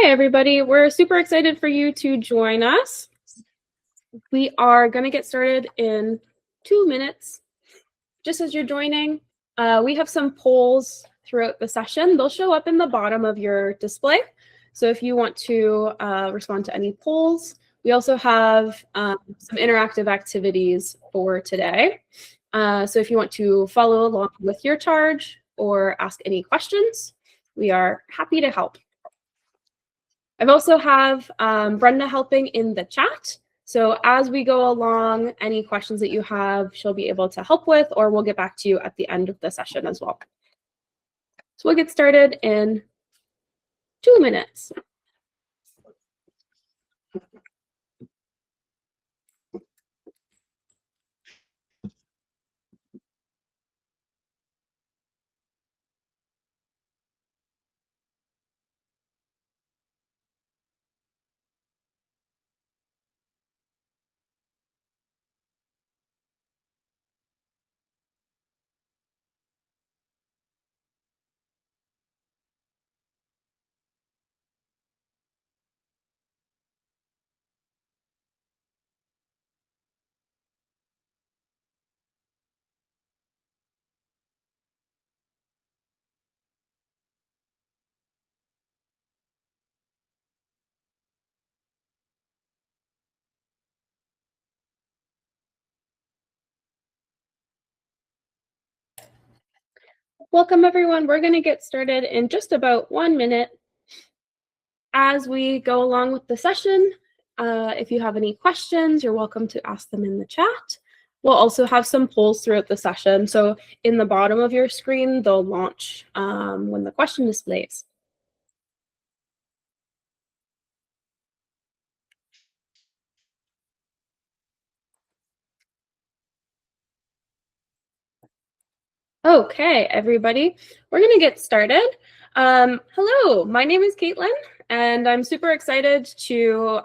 Hi, everybody. We're super excited for you to join us. We are going to get started in 2 minutes. Just as you're joining, we have some polls throughout the session. They'll show up in the bottom of your display. So if you want to respond to any polls, we also have some interactive activities for today. So if you want to follow along with your charge or ask any questions, we are happy to help. I've also have Brenda helping in the chat. So as we go along, any questions that you have, she'll be able to help with, or we'll get back to you at the end of the session as well. So we'll get started in 2 minutes. Welcome, everyone. We're going to get started in just about 1 minute. As we go along with the session, if you have any questions, you're welcome to ask them in the chat. We'll also have some polls throughout the session. So in the bottom of your screen, they'll launch when the question displays. Okay, everybody, we're going to get started. Hello, my name is Caitlyn, and I'm super excited to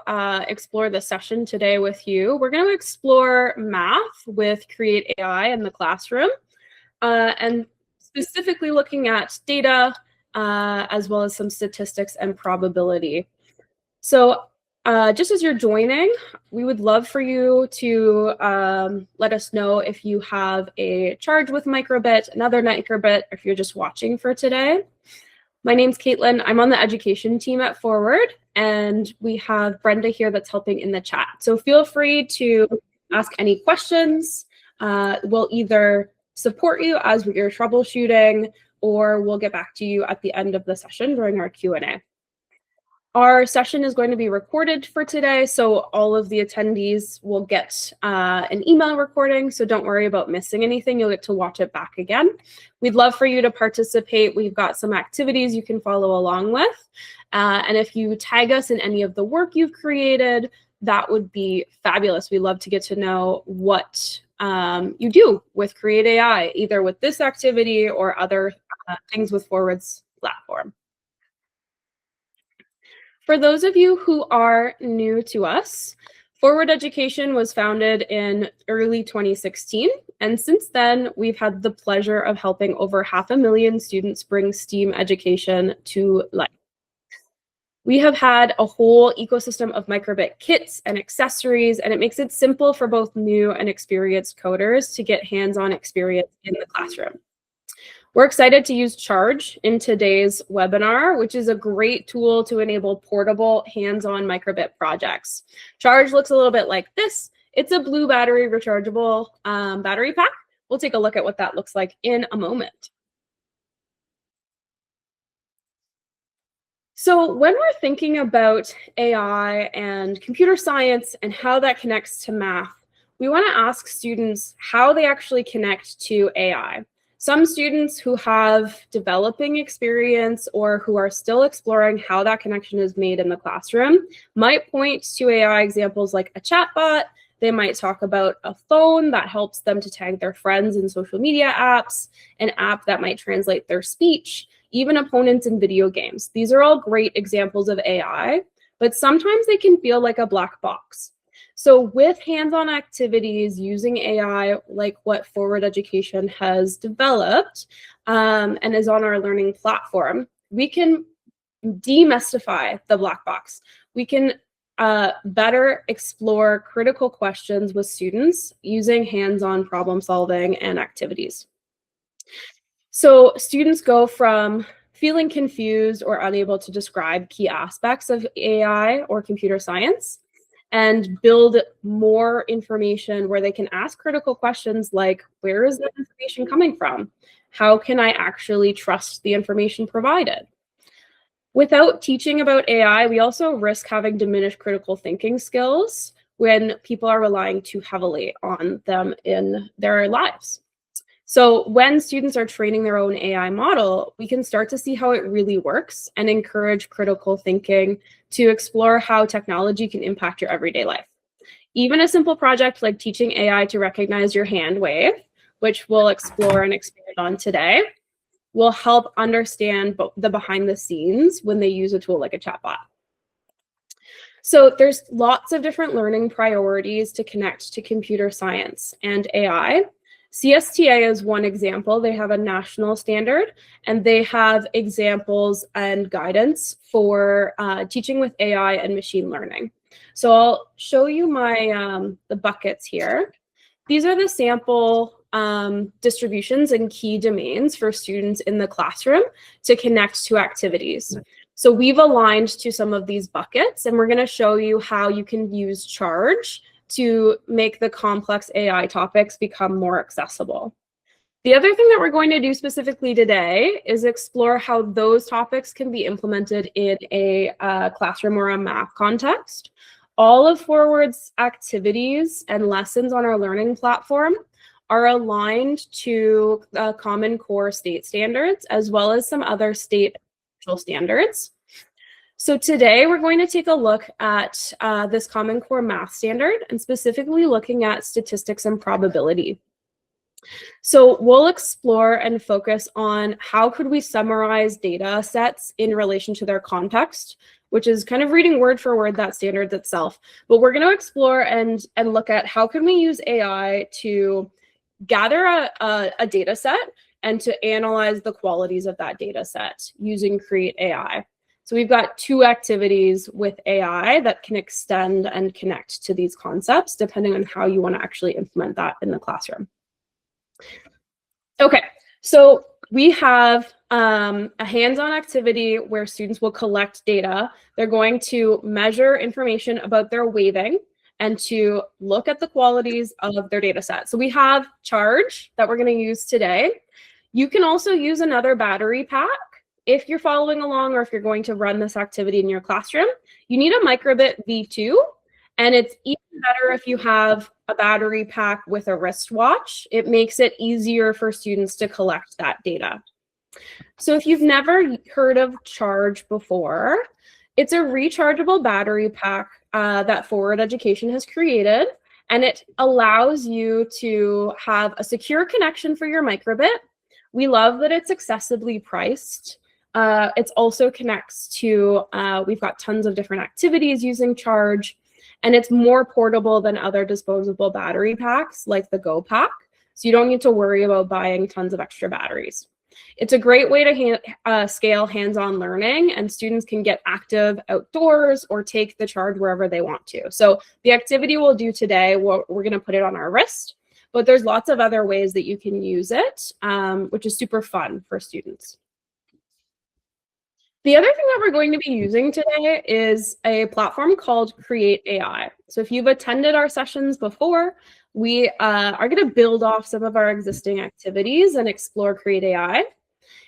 explore the session today with you. We're going to explore math with CreateAI in the classroom, and specifically looking at data, as well as some statistics and probability. So just as you're joining, we would love for you to let us know if you have a charge with microbit, another microbit, or if you're just watching for today. My name's Caitlyn. I'm on the education team at Forward, and we have Brenda here that's helping in the chat. So feel free to ask any questions. We'll either support you as you're troubleshooting, or we'll get back to you at the end of the session during our Q&A. Our session is going to be recorded for today, so all of the attendees will get an email recording, so don't worry about missing anything. You'll get to watch it back again. We'd love for you to participate. We've got some activities you can follow along with, and if you tag us in any of the work you've created, that would be fabulous. We love to get to know what you do with CreateAI, either with this activity or other things with Forward's platform. For those of you who are new to us, Forward Education was founded in early 2016, and since then, we've had the pleasure of helping over 500,000 students bring STEAM education to life. We have had a whole ecosystem of microbit kits and accessories, and it makes it simple for both new and experienced coders to get hands-on experience in the classroom. We're excited to use Charge in today's webinar, which is a great tool to enable portable, hands-on microbit projects. Charge looks a little bit like this. It's a blue battery rechargeable battery pack. We'll take a look at what that looks like in a moment. So when we're thinking about AI and computer science and how that connects to math, we want to ask students how they actually connect to AI. Some students who have developing experience or who are still exploring how that connection is made in the classroom might point to AI examples like a chatbot. They might talk about a phone that helps them to tag their friends in social media apps, an app that might translate their speech, even opponents in video games. These are all great examples of AI, but sometimes they can feel like a black box. So with hands-on activities using AI, like what Forward Education has developed and is on our learning platform, we can demystify the black box. We can better explore critical questions with students using hands-on problem solving and activities. So students go from feeling confused or unable to describe key aspects of AI or computer science and build more information where they can ask critical questions like, where is the information coming from? How can I actually trust the information provided? Without teaching about AI, we also risk having diminished critical thinking skills when people are relying too heavily on them in their lives. So when students are training their own AI model, we can start to see how it really works and encourage critical thinking to explore how technology can impact your everyday life. Even a simple project like teaching AI to recognize your hand wave, which we'll explore and expand on today, will help understand the behind the scenes when they use a tool like a chatbot. So there's lots of different learning priorities to connect to computer science and AI. CSTA is one example. They have a national standard, and they have examples and guidance for teaching with AI and machine learning. So I'll show you my the buckets here. These are the sample distributions and key domains for students in the classroom to connect to activities. So we've aligned to some of these buckets, and we're going to show you how you can use Charge to make the complex AI topics become more accessible. The other thing that we're going to do specifically today is explore how those topics can be implemented in a classroom or a math context. All of Forward's activities and lessons on our learning platform are aligned to Common Core state standards, as well as some other state standards. So today we're going to take a look at this Common Core math standard and specifically looking at statistics and probability. So we'll explore and focus on how could we summarize data sets in relation to their context, which is kind of reading word for word that standard itself. But we're going to explore and look at how can we use AI to gather a data set and to analyze the qualities of that data set using CreateAI. So we've got two activities with AI that can extend and connect to these concepts, depending on how you want to actually implement that in the classroom. Okay, so we have a hands-on activity where students will collect data. They're going to measure information about their waving and to look at the qualities of their data set. So we have Charge that we're going to use today. You can also use another battery pack if you're following along or if you're going to run this activity in your classroom. You need a microbit V2, and it's even better if you have a battery pack with a wristwatch. It makes it easier for students to collect that data. So if you've never heard of Charge before, it's a rechargeable battery pack that Forward Education has created, and it allows you to have a secure connection for your microbit. We love that it's accessibly priced. It also connects to, we've got tons of different activities using Charge, and it's more portable than other disposable battery packs like the Go Pack. So you don't need to worry about buying tons of extra batteries. It's a great way to scale hands-on learning, and students can get active outdoors or take the Charge wherever they want to. So the activity we'll do today, we're going to put it on our wrist, but there's lots of other ways that you can use it, which is super fun for students. The other thing that we're going to be using today is a platform called CreateAI. So if you've attended our sessions before, we are going to build off some of our existing activities and explore CreateAI.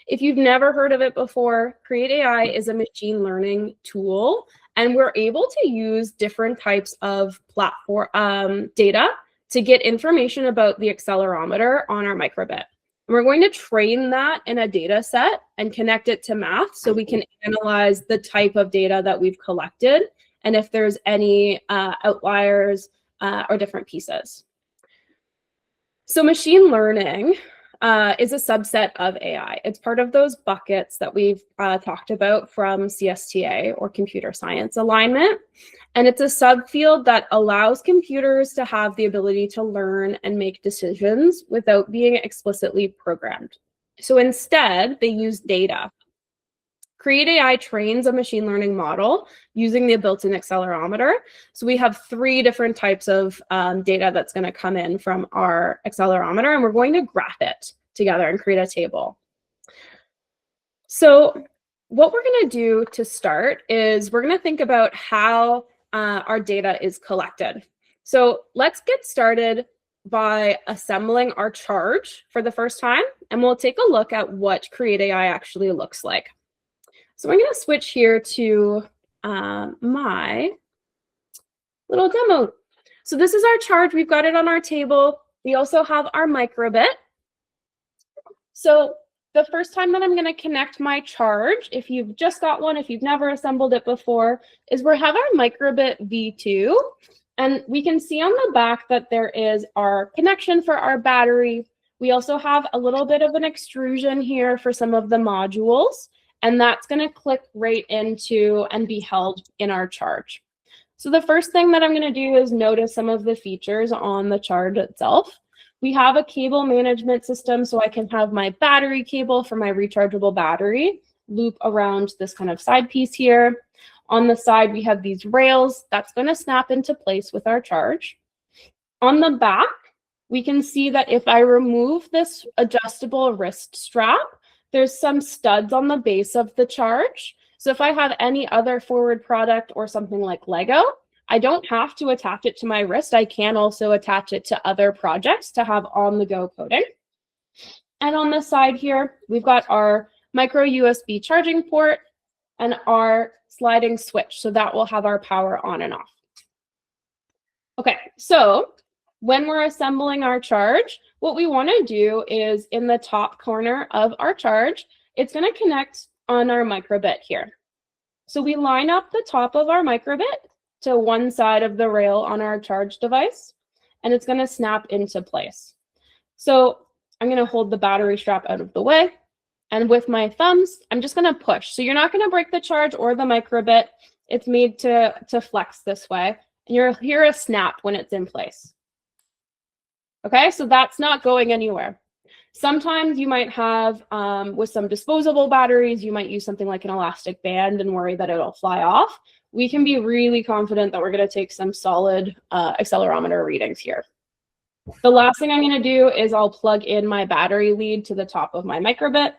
If you've never heard of it before, CreateAI is a machine learning tool, and we're able to use different types of platform data to get information about the accelerometer on our microbit. And we're going to train that in a data set and connect it to math so we can analyze the type of data that we've collected and if there's any outliers or different pieces. So machine learning is a subset of AI. It's part of those buckets that we've talked about from CSTA or computer science alignment. And it's a subfield that allows computers to have the ability to learn and make decisions without being explicitly programmed. So instead, they use data. CreateAI trains a machine learning model using the built-in accelerometer. So we have 3 different types of data that's going to come in from our accelerometer, and we're going to graph it together and create a table. So what we're going to do to start is we're going to think about how our data is collected. So let's get started by assembling our charge for the first time, and we'll take a look at what CreateAI actually looks like. So I'm going to switch here to my little demo. So this is our charge. We've got it on our table. We also have our microbit. So the first time that I'm going to connect my charge, if you've just got one, if you've never assembled it before, is we have our microbit V2. And we can see on the back that there is our connection for our battery. We also have a little bit of an extrusion here for some of the modules, and that's going to click right into and be held in our charge. So the first thing that I'm going to do is notice some of the features on the charge itself. We have a cable management system, so I can have my battery cable for my rechargeable battery loop around this kind of side piece here. On the side, we have these rails that's going to snap into place with our charge. On the back, we can see that if I remove this adjustable wrist strap, there's some studs on the base of the charge. So if I have any other forward product or something like Lego, I don't have to attach it to my wrist. I can also attach it to other projects to have on-the-go coding. And on the side here, we've got our micro USB charging port and our sliding switch. So that will have our power on and off. Okay, so when we're assembling our charge, what we want to do is in the top corner of our charge, it's going to connect on our microbit here. So we line up the top of our microbit to one side of the rail on our charge device, and it's going to snap into place. So I'm going to hold the battery strap out of the way, and with my thumbs, I'm just going to push. So you're not going to break the charge or the microbit. It's made to flex this way, and you'll hear a snap when it's in place. Okay, so that's not going anywhere. Sometimes you might have, with some disposable batteries, you might use something like an elastic band and worry that it'll fly off. We can be really confident that we're going to take some solid accelerometer readings here. The last thing I'm going to do is I'll plug in my battery lead to the top of my microbit.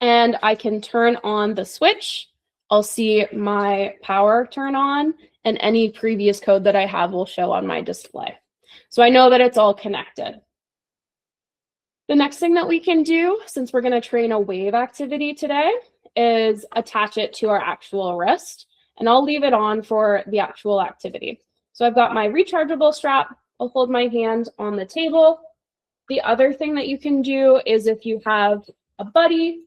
And I can turn on the switch. I'll see my power turn on, and any previous code that I have will show on my display. So I know that it's all connected. The next thing that we can do, since we're going to train a wave activity today, is attach it to our actual wrist. And I'll leave it on for the actual activity. So I've got my rechargeable strap. I'll hold my hand on the table. The other thing that you can do is if you have a buddy,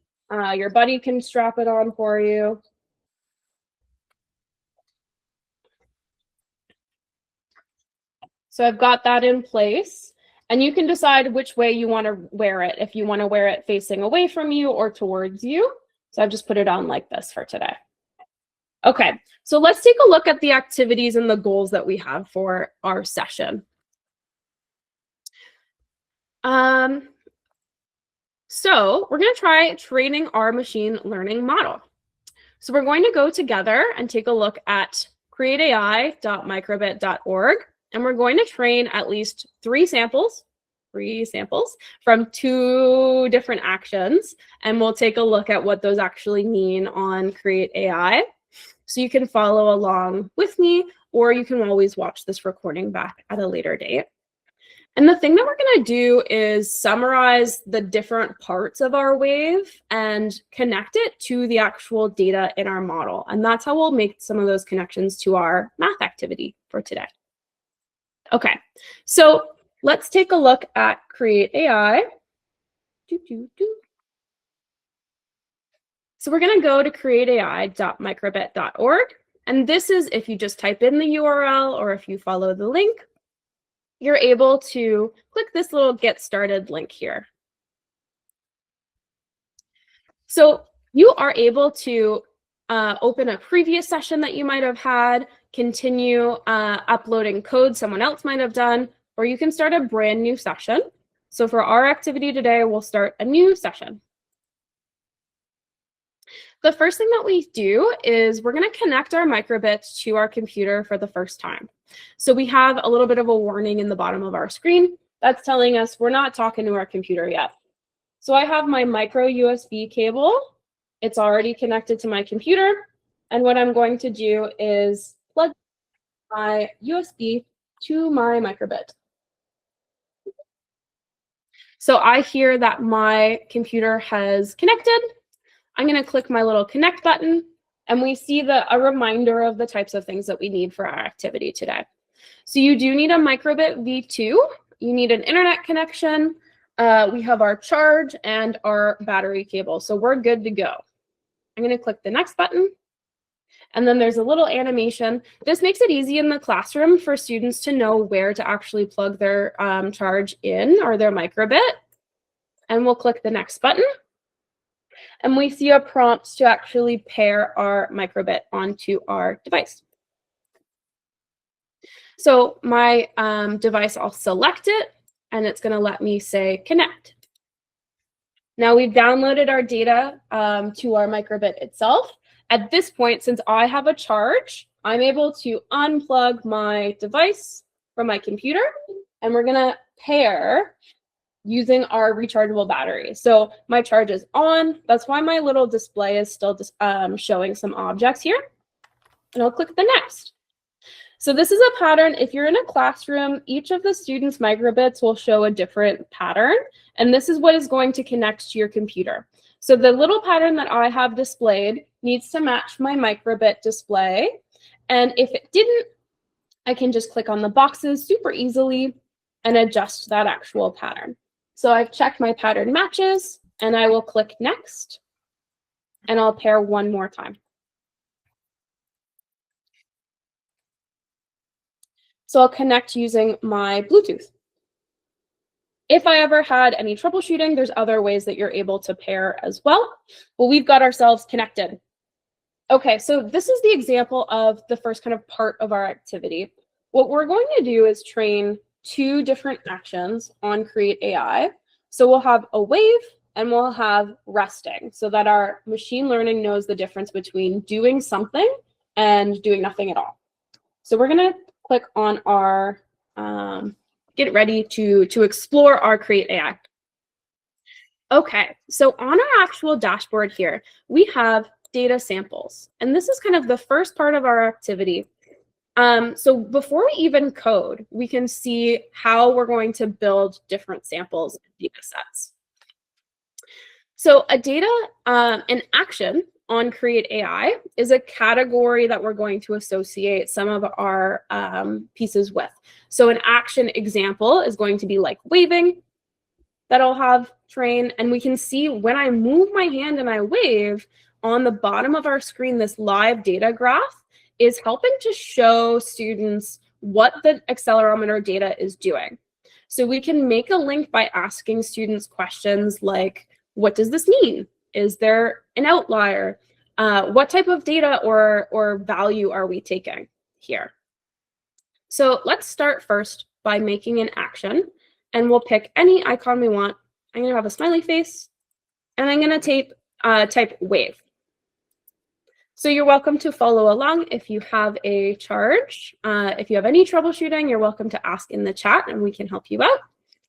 your buddy can strap it on for you. So I've got that in place, and you can decide which way you want to wear it, if you want to wear it facing away from you or towards you. So I've just put it on like this for today. Okay, so let's take a look at the activities and the goals that we have for our session. So we're going to try training our machine learning model. So we're going to go together and take a look at createai.microbit.org. And we're going to train at least three samples from 2 different actions. And we'll take a look at what those actually mean on CreateAI. So you can follow along with me, or you can always watch this recording back at a later date. And the thing that we're going to do is summarize the different parts of our wave and connect it to the actual data in our model. And that's how we'll make some of those connections to our math activity for today. Okay, so let's take a look at CreateAI. So we're going to go to createai.microbit.org. And this is if you just type in the URL or if you follow the link, you're able to click this little Get Started link here. So you are able to open a previous session that you might have had, continue uploading code someone else might have done, or you can start a brand new session. So for our activity today, we'll start a new session. The first thing that we do is we're going to connect our microbit to our computer for the first time. So we have a little bit of a warning in the bottom of our screen that's telling us we're not talking to our computer yet. So I have my micro USB cable. It's already connected to my computer. And what I'm going to do is plug my USB to my microbit. So I hear that my computer has connected. I'm going to click my little connect button, and we see a reminder of the types of things that we need for our activity today. So you do need a microbit V2. You need an internet connection. We have our charge and our battery cable. So we're good to go. I'm going to click the next button. And then there's a little animation. This makes it easy in the classroom for students to know where to actually plug their charge in or their microbit. And we'll click the next button. And we see a prompt to actually pair our microbit onto our device. So my device, I'll select it, and it's going to let me say connect. Now we've downloaded our data to our microbit itself. At this point, since I have a charge, I'm able to unplug my device from my computer, and we're going to pair using our rechargeable battery. So my charge is on. That's why my little display is still showing some objects here. And I'll click the next. So this is a pattern. If you're in a classroom, each of the students' microbits will show a different pattern. And this is what is going to connect to your computer. So the little pattern that I have displayed needs to match my microbit display. And if it didn't, I can just click on the boxes super easily and adjust that actual pattern. So I've checked my pattern matches, and I will click next, and I'll pair one more time. So I'll connect using my Bluetooth. If I ever had any troubleshooting, there's other ways that you're able to pair as well. Well, we've got ourselves connected. Okay, so this is the example of the first kind of part of our activity. What we're going to do is train two different actions on CreateAI. So we'll have a wave and we'll have resting, so that our machine learning knows the difference between doing something and doing nothing at all. So we're going to click on our get ready to explore our CreateAI. Okay, so on our actual dashboard here, we have data samples. And this is kind of the first part of our activity. So before we even code, we can see how we're going to build different samples and data sets. So an action on CreateAI is a category that we're going to associate some of our pieces with. So an action example is going to be like waving that I'll have train. And we can see when I move my hand and I wave, on the bottom of our screen, this live data graph is helping to show students what the accelerometer data is doing. So we can make a link by asking students questions like, what does this mean? Is there an outlier? What type of data or value are we taking here? So let's start first by making an action, and we'll pick any icon we want. I'm going to have a smiley face, and I'm going to type wave. So you're welcome to follow along if you have a charge. If you have any troubleshooting, you're welcome to ask in the chat, and we can help you out.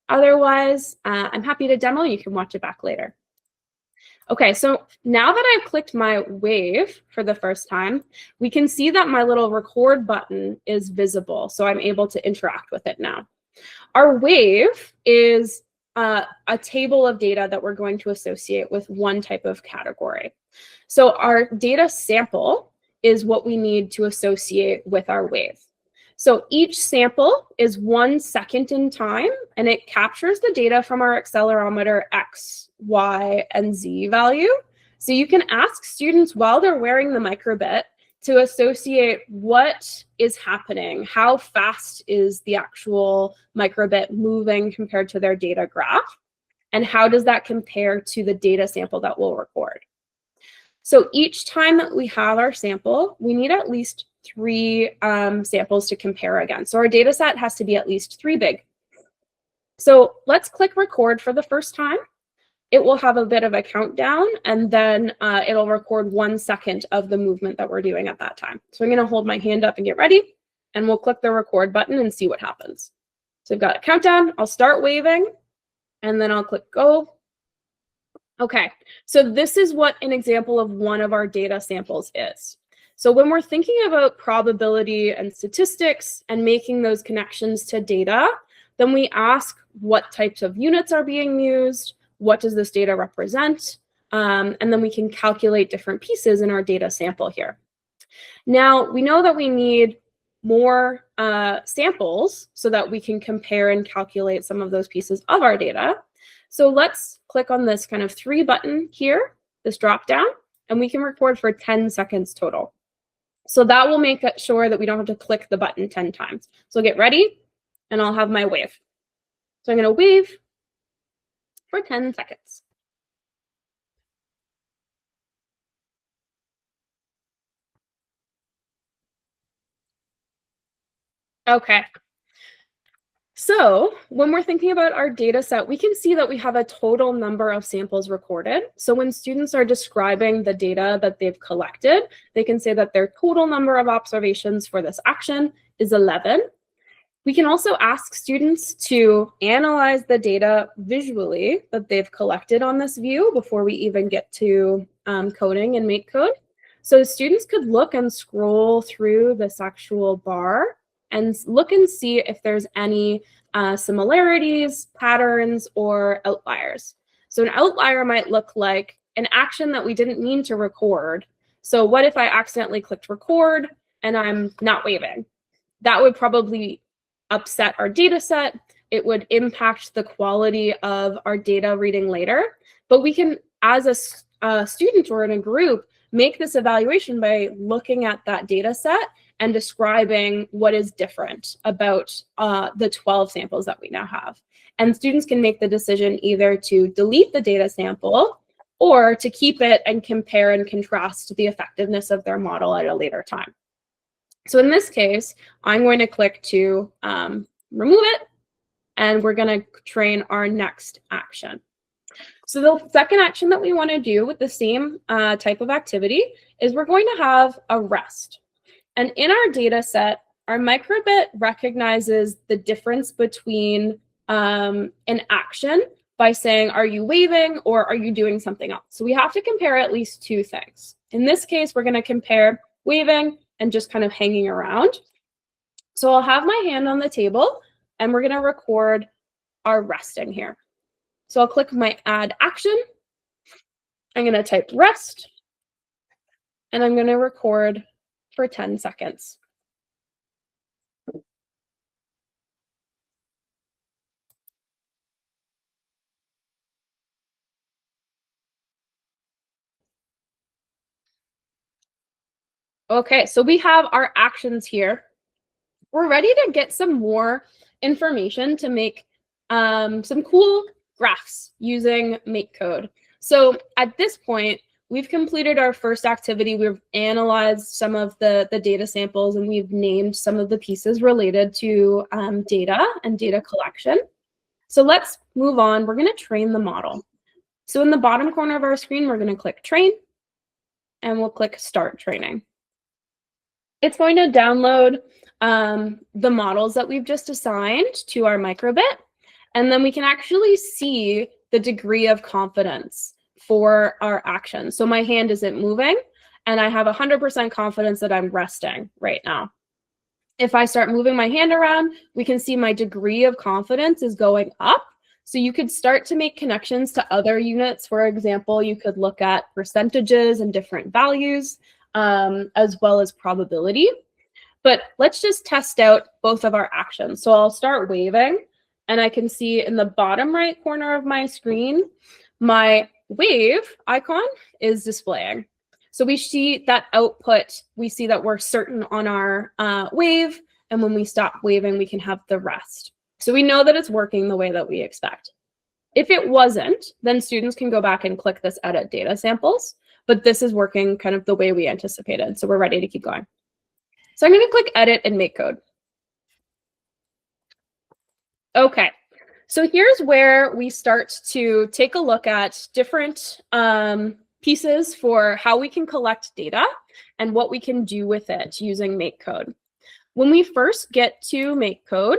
Otherwise, I'm happy to demo. You can watch it back later. Okay, so now that I've clicked my wave for the first time, we can see that my little record button is visible, so I'm able to interact with it now. Our wave is a table of data that we're going to associate with one type of category. So our data sample is what we need to associate with our wave. So each sample is 1 second in time, and it captures the data from our accelerometer X, Y, and Z value. So you can ask students while they're wearing the microbit to associate what is happening, how fast is the actual microbit moving compared to their data graph, and how does that compare to the data sample that we'll record. So each time that we have our sample, we need at least 3 samples to compare against. So our data set has to be at least 3 big. So let's click record for the first time. it will have a bit of a countdown, and then it'll record 1 second of the movement that we're doing at that time. So I'm going to hold my hand up and get ready, and we'll click the record button and see what happens. So I've got a countdown. I'll start waving, and then I'll click go. Okay, so this is what an example of one of our data samples is. So when we're thinking about probability and statistics and making those connections to data, then we ask what types of units are being used, what does this data represent, and then we can calculate different pieces in our data sample here. Now, we know that we need more samples so that we can compare and calculate some of those pieces of our data. So let's click on this kind of 3 button here, this drop down, and we can record for 10 seconds total. So that will make sure that we don't have to click the button 10 times. So get ready, and I'll have my wave. So I'm going to wave for 10 seconds. Okay. So when we're thinking about our data set, we can see that we have a total number of samples recorded. So when students are describing the data that they've collected, they can say that their total number of observations for this action is 11. We can also ask students to analyze the data visually that they've collected on this view before we even get to coding and MakeCode. So students could look and scroll through this actual bar and look and see if there's any similarities, patterns, or outliers. So an outlier might look like an action that we didn't mean to record. So what if I accidentally clicked record and I'm not waving? That would probably upset our data set. It would impact the quality of our data reading later. But we can, as a student or in a group, make this evaluation by looking at that data set and describing what is different about the 12 samples that we now have. And students can make the decision either to delete the data sample or to keep it and compare and contrast the effectiveness of their model at a later time. So in this case, I'm going to click to remove it, and we're going to train our next action. So the second action that we want to do with the same type of activity is we're going to have a rest. And in our data set, our microbit recognizes the difference between an action by saying, are you waving or are you doing something else? So we have to compare at least 2 things. In this case, we're going to compare waving and just kind of hanging around. So I'll have my hand on the table, and we're going to record our resting here. So I'll click my add action. I'm going to type rest, and I'm going to record for 10 seconds. Okay, so we have our actions here. We're ready to get some more information to make some cool graphs using MakeCode. So at this point, we've completed our first activity. We've analyzed some of the data samples, and we've named some of the pieces related to data and data collection. So let's move on. We're going to train the model. So in the bottom corner of our screen, we're going to click Train, and we'll click Start Training. It's going to download the models that we've just assigned to our microbit, and then we can actually see the degree of confidence for our action. So my hand isn't moving, and I have 100% confidence that I'm resting right now. If I start moving my hand around, we can see my degree of confidence is going up. So you could start to make connections to other units. For example, you could look at percentages and different values, as well as probability. But let's just test out both of our actions. So I'll start waving, and I can see in the bottom right corner of my screen, my wave icon is displaying. So we see that output, we see that we're certain on our wave, and when we stop waving, we can have the rest. So we know that it's working the way that we expect. If it wasn't, then students can go back and click this Edit Data Samples, but this is working kind of the way we anticipated, so we're ready to keep going. So I'm going to click Edit and MakeCode. Okay, So here's where we start to take a look at different pieces for how we can collect data and what we can do with it using MakeCode. When we first get to MakeCode,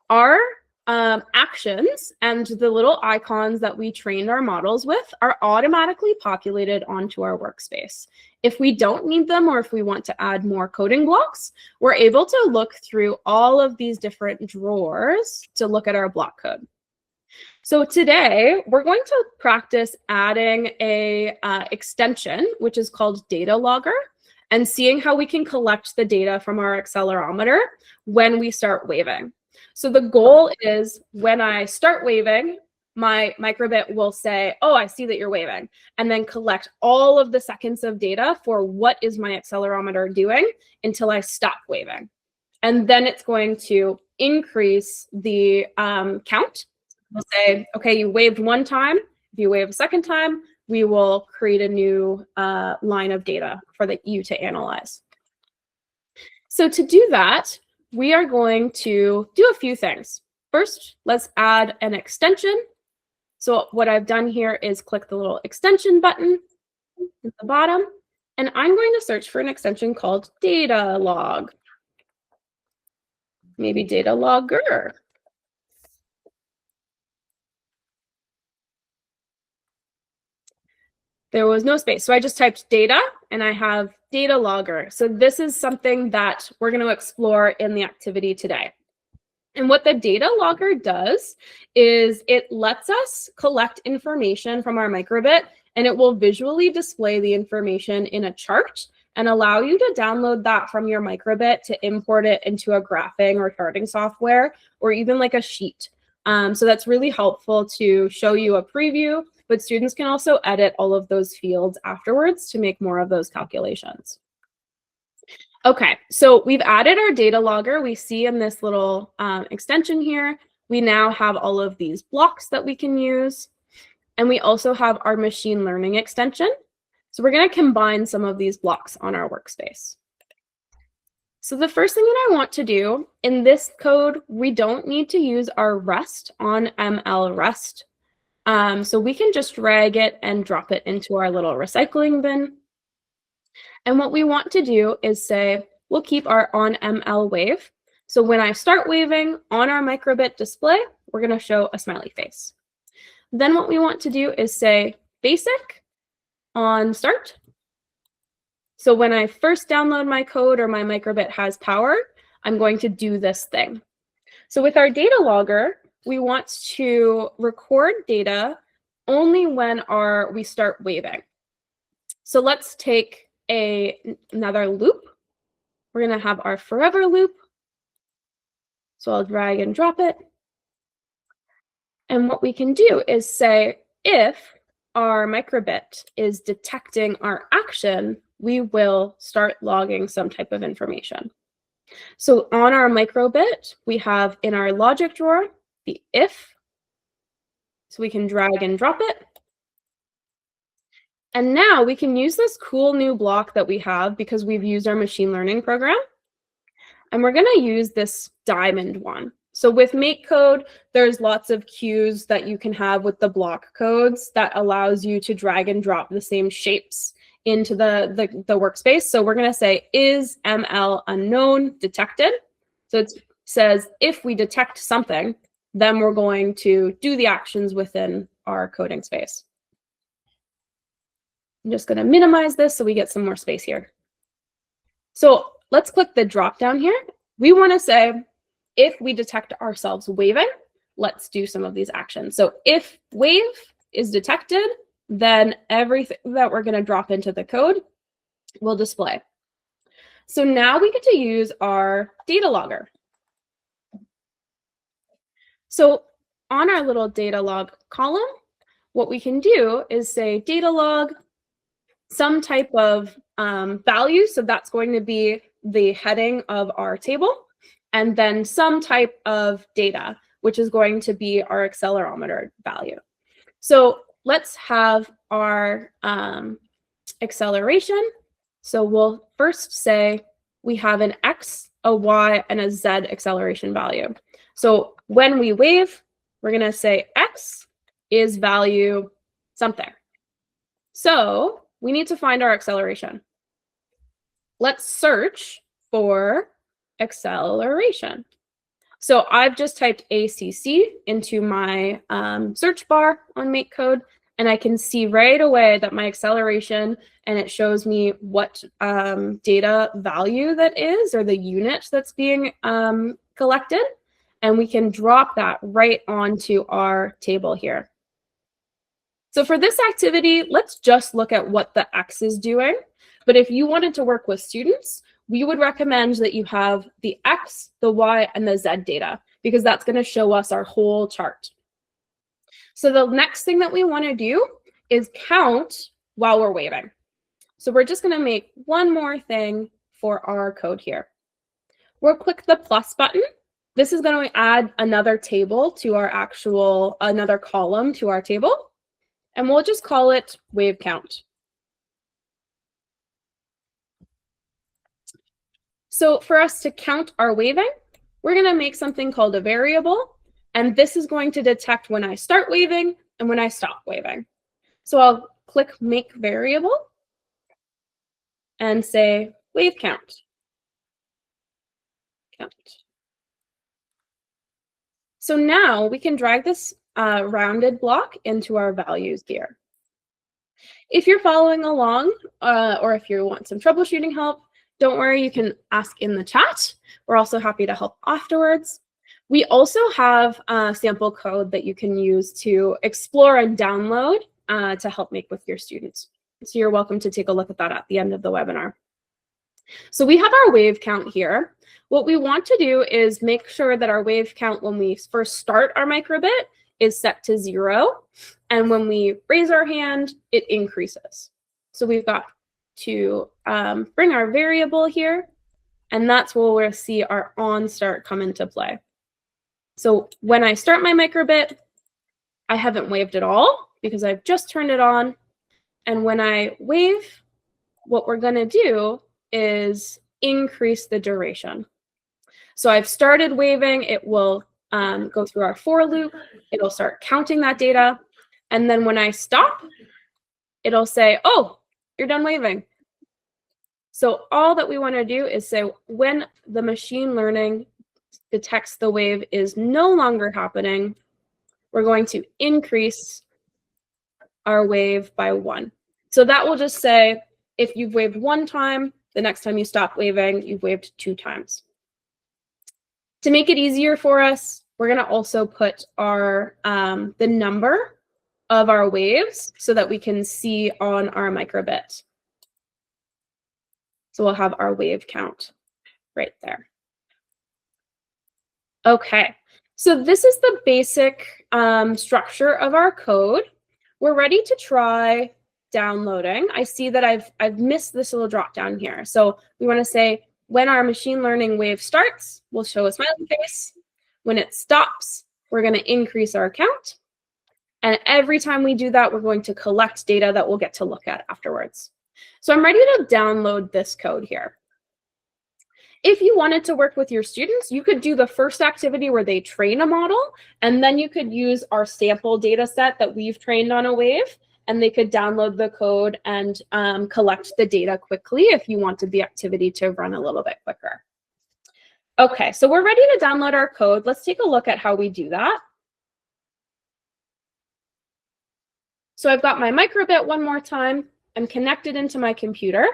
our actions and the little icons that we trained our models with are automatically populated onto our workspace. If we don't need them or if we want to add more coding blocks, we're able to look through all of these different drawers to look at our block code. So today, we're going to practice adding a extension, which is called data logger, and seeing how we can collect the data from our accelerometer when we start waving. So the goal is when I start waving, my microbit will say, oh, I see that you're waving, and then collect all of the seconds of data for what is my accelerometer doing until I stop waving. And then it's going to increase the count. We'll say, okay, you waved one time. If you wave a second time, we will create a new line of data for you to analyze. So to do that, we are going to do a few things. First, let's add an extension. So what I've done here is click the little extension button at the bottom, and I'm going to search for an extension called data log. Maybe data logger. There was no space. So I just typed data and I have data logger. So this is something that we're going to explore in the activity today. And what the data logger does is it lets us collect information from our microbit, and it will visually display the information in a chart and allow you to download that from your microbit to import it into a graphing or charting software, or even like a sheet. So that's really helpful to show you a preview, but students can also edit all of those fields afterwards to make more of those calculations. Okay, so we've added our data logger. We see in this little extension here, we now have all of these blocks that we can use. And we also have our machine learning extension. So we're going to combine some of these blocks on our workspace. So the first thing that I want to do in this code, we don't need to use our rest on ML rest. So we can just drag it and drop it into our little recycling bin. And what we want to do is say, we'll keep our on ML wave. So when I start waving on our microbit display, we're going to show a smiley face. Then what we want to do is say basic on start. So when I first download my code or my microbit has power, I'm going to do this thing. So with our data logger, we want to record data only when we start waving. So let's take another loop. We're going to have our forever loop. So I'll drag and drop it. And what we can do is say, if our microbit is detecting our action, we will start logging some type of information. So on our microbit, we have in our logic drawer, the if. So we can drag and drop it. And now we can use this cool new block that we have because we've used our machine learning program. And we're going to use this diamond one. So with MakeCode, there's lots of cues that you can have with the block codes that allows you to drag and drop the same shapes into the workspace. So we're going to say, is ML unknown detected? So it says, if we detect something, then we're going to do the actions within our coding space. I'm just going to minimize this so we get some more space here. So let's click the drop down here. We want to say, if we detect ourselves waving, let's do some of these actions. So if wave is detected, then everything that we're going to drop into the code will display. So now we get to use our data logger. So on our little data log column, what we can do is say data log, some type of value. So that's going to be the heading of our table. And then some type of data, which is going to be our accelerometer value. So let's have our acceleration. So we'll first say we have an X, a Y, and a Z acceleration value. So when we wave, we're going to say x is value something. So we need to find our acceleration. Let's search for acceleration. So I've just typed ACC into my search bar on MakeCode, and I can see right away that my acceleration, and it shows me what data value that is, or the unit that's being collected. And we can drop that right onto our table here. So for this activity, let's just look at what the X is doing. But if you wanted to work with students, we would recommend that you have the X, the Y, and the Z data, because that's going to show us our whole chart. So the next thing that we want to do is count while we're waving. So we're just going to make one more thing for our code here. We'll click the plus button. This is going to add another table to our another column to our table. And we'll just call it wave count. So for us to count our waving, we're going to make something called a variable. And this is going to detect when I start waving and when I stop waving. So I'll click make variable and say wave count. So now we can drag this rounded block into our values here. If you're following along, or if you want some troubleshooting help, don't worry, you can ask in the chat. We're also happy to help afterwards. We also have sample code that you can use to explore and download to help make with your students. So you're welcome to take a look at that at the end of the webinar. So we have our wave count here. What we want to do is make sure that our wave count when we first start our microbit is set to 0. And when we raise our hand, it increases. So we've got to bring our variable here, and that's where we'll see our on start come into play. So when I start my microbit, I haven't waved at all because I've just turned it on. And when I wave, what we're going to do is increase the duration. So I've started waving. It will go through our for loop. It'll start counting that data. And then when I stop, it'll say, oh, you're done waving. So all that we want to do is say when the machine learning detects the wave is no longer happening, we're going to increase our wave by 1. So that will just say if you've waved 1 time, the next time you stop waving, you've waved 2 times. To make it easier for us, we're going to also put our the number of our waves so that we can see on our microbit. So we'll have our wave count right there. Okay, so this is the basic structure of our code. We're ready to try downloading. I see that I've missed this little drop down here. So we want to say when our machine learning wave starts, we'll show a smiley face. When it stops, we're going to increase our count. And every time we do that, we're going to collect data that we'll get to look at afterwards. So I'm ready to download this code here. If you wanted to work with your students, you could do the first activity where they train a model, and then you could use our sample data set that we've trained on a wave, and they could download the code and collect the data quickly if you wanted the activity to run a little bit quicker. Okay, so we're ready to download our code. Let's take a look at how we do that. So I've got my microbit one more time. I'm connected into my computer.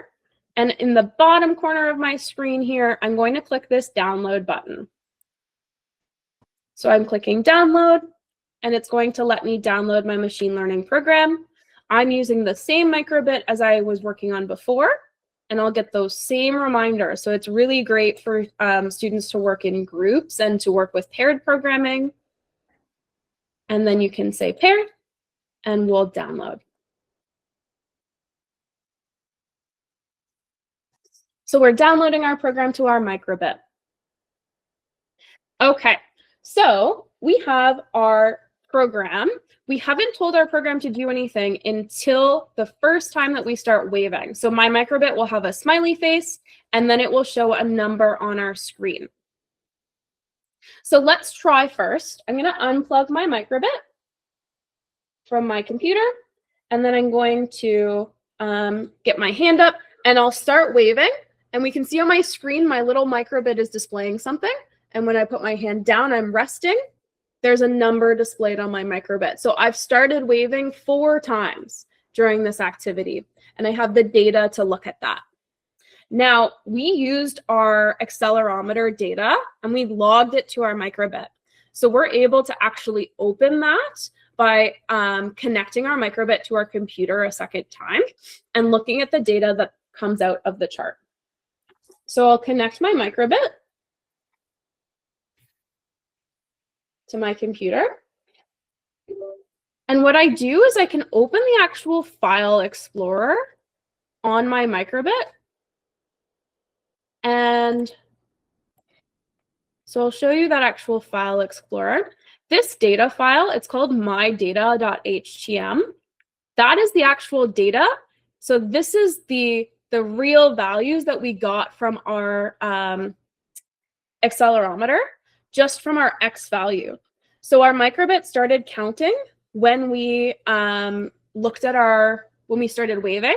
And in the bottom corner of my screen here, I'm going to click this download button. So I'm clicking download, and it's going to let me download my machine learning program. I'm using the same microbit as I was working on before, and I'll get those same reminders. So it's really great for students to work in groups and to work with paired programming. And then you can say paired, and we'll download. So we're downloading our program to our microbit. Okay, so we have our program. We haven't told our program to do anything until the first time that we start waving. So my microbit will have a smiley face, and then it will show a number on our screen. So let's try first. I'm going to unplug my microbit from my computer, and then I'm going to get my hand up, and I'll start waving. And we can see on my screen, my little microbit is displaying something. And when I put my hand down, I'm resting. There's a number displayed on my microbit. So I've started waving 4 times during this activity, and I have the data to look at that. Now, we used our accelerometer data, and we logged it to our microbit. So we're able to actually open that by connecting our microbit to our computer a second time and looking at the data that comes out of the chart. So I'll connect my microbit to my computer. And what I do is I can open the actual file explorer on my microbit. And so I'll show you that actual file explorer. This data file, it's called mydata.htm. That is the actual data. So this is the real values that we got from our accelerometer, just from our X value. So our microbit started counting when we looked at when we started waving.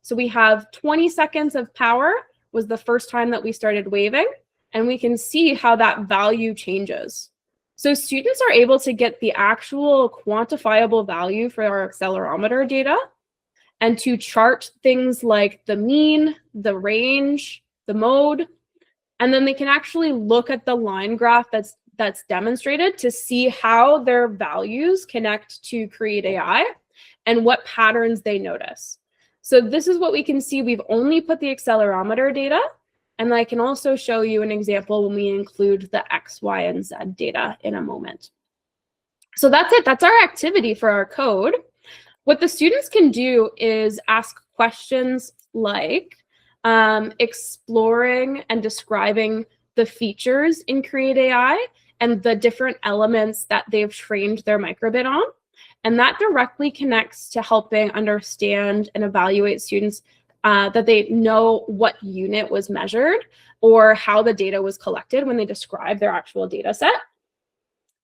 So we have 20 seconds of power was the first time that we started waving, and we can see how that value changes. So students are able to get the actual quantifiable value for our accelerometer data and to chart things like the mean, the range, the mode, and then they can actually look at the line graph that's demonstrated to see how their values connect to CreateAI and what patterns they notice. So this is what we can see. We've only put the accelerometer data, and I can also show you an example when we include the X, Y, and Z data in a moment. So that's it. That's our activity for our code. What the students can do is ask questions like exploring and describing the features in CreateAI and the different elements that they've trained their microbit on. And that directly connects to helping understand and evaluate students that they know what unit was measured or how the data was collected when they describe their actual data set.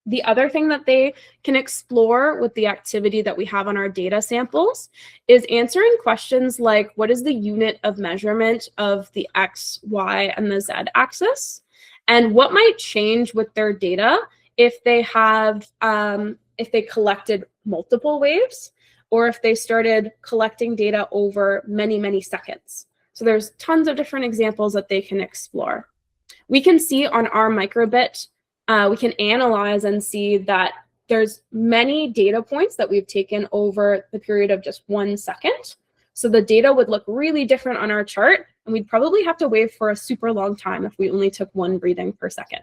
The other thing that they can explore with the activity that we have on our data samples is answering questions like, what is the unit of measurement of the X, Y, and the Z axis? And what might change with their data if they have, if they collected multiple waves, or if they started collecting data over many, many seconds. So there's tons of different examples that they can explore. We can see on our microbit, we can analyze and see that there's many data points that we've taken over the period of just 1 second. So the data would look really different on our chart, and we'd probably have to wave for a super long time if we only took 1 breathing per second.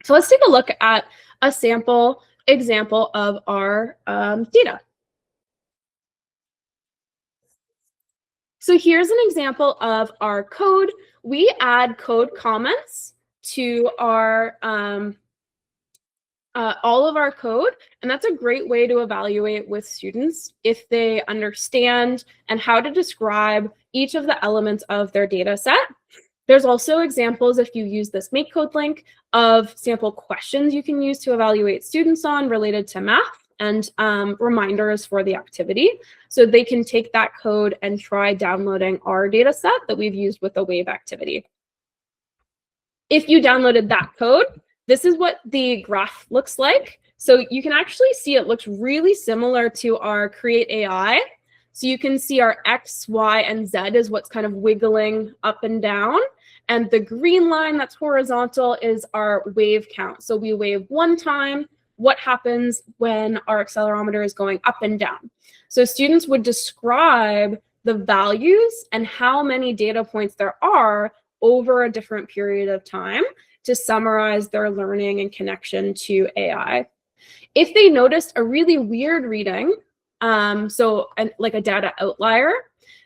So let's take a look at a sample example of our data. So here's an example of our code. We add code comments to our all of our code, and that's a great way to evaluate with students if they understand and how to describe each of the elements of their data set. There's also examples, if you use this MakeCode link, of sample questions you can use to evaluate students on related to math and reminders for the activity. So they can take that code and try downloading our data set that we've used with the wave activity. If you downloaded that code, this is what the graph looks like. So you can actually see it looks really similar to our CreateAI. So you can see our X, Y, and Z is what's kind of wiggling up and down. And the green line that's horizontal is our wave count. So we wave 1 time. What happens when our accelerometer is going up and down? So students would describe the values and how many data points there are over a different period of time to summarize their learning and connection to AI. If they noticed a really weird reading, like a data outlier,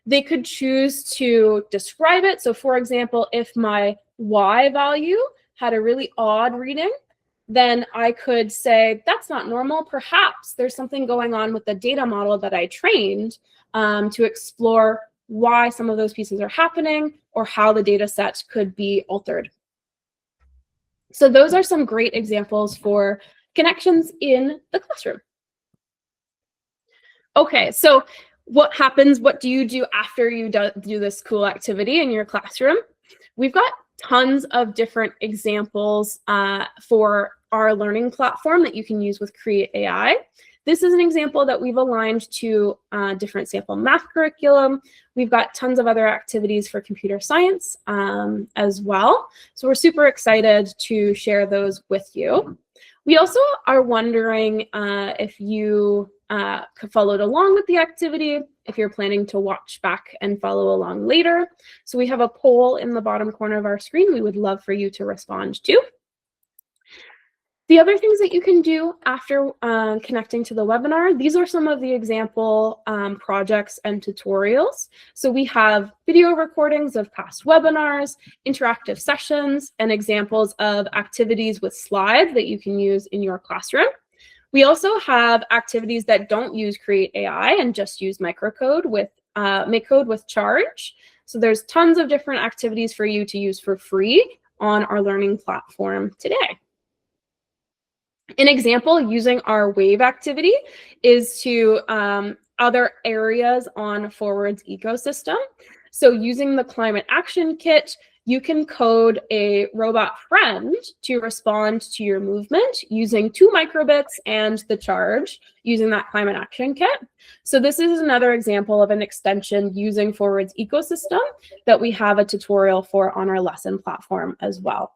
they could choose to describe it. So for example, if my Y value had a really odd reading, then I could say, that's not normal. Perhaps there's something going on with the data model that I trained to explore why some of those pieces are happening or how the data set could be altered. So those are some great examples for connections in the classroom. Okay, so what happens? What do you do after you do this cool activity in your classroom? We've got tons of different examples for our learning platform that you can use with CreateAI. This is an example that we've aligned to different sample math curriculum. We've got tons of other activities for computer science as well. So we're super excited to share those with you. We also are wondering if you followed along with the activity, if you're planning to watch back and follow along later. So we have a poll in the bottom corner of our screen we would love for you to respond to. The other things that you can do after connecting to the webinar, these are some of the example projects and tutorials. So we have video recordings of past webinars, interactive sessions, and examples of activities with slides that you can use in your classroom. We also have activities that don't use CreateAI and just use MakeCode with charge. So there's tons of different activities for you to use for free on our learning platform today. An example using our wave activity is to other areas on Forward's ecosystem. So using the climate action kit, you can code a robot friend to respond to your movement using 2 microbits and the charge using that climate action kit. So this is another example of an extension using Forward's ecosystem that we have a tutorial for on our lesson platform as well.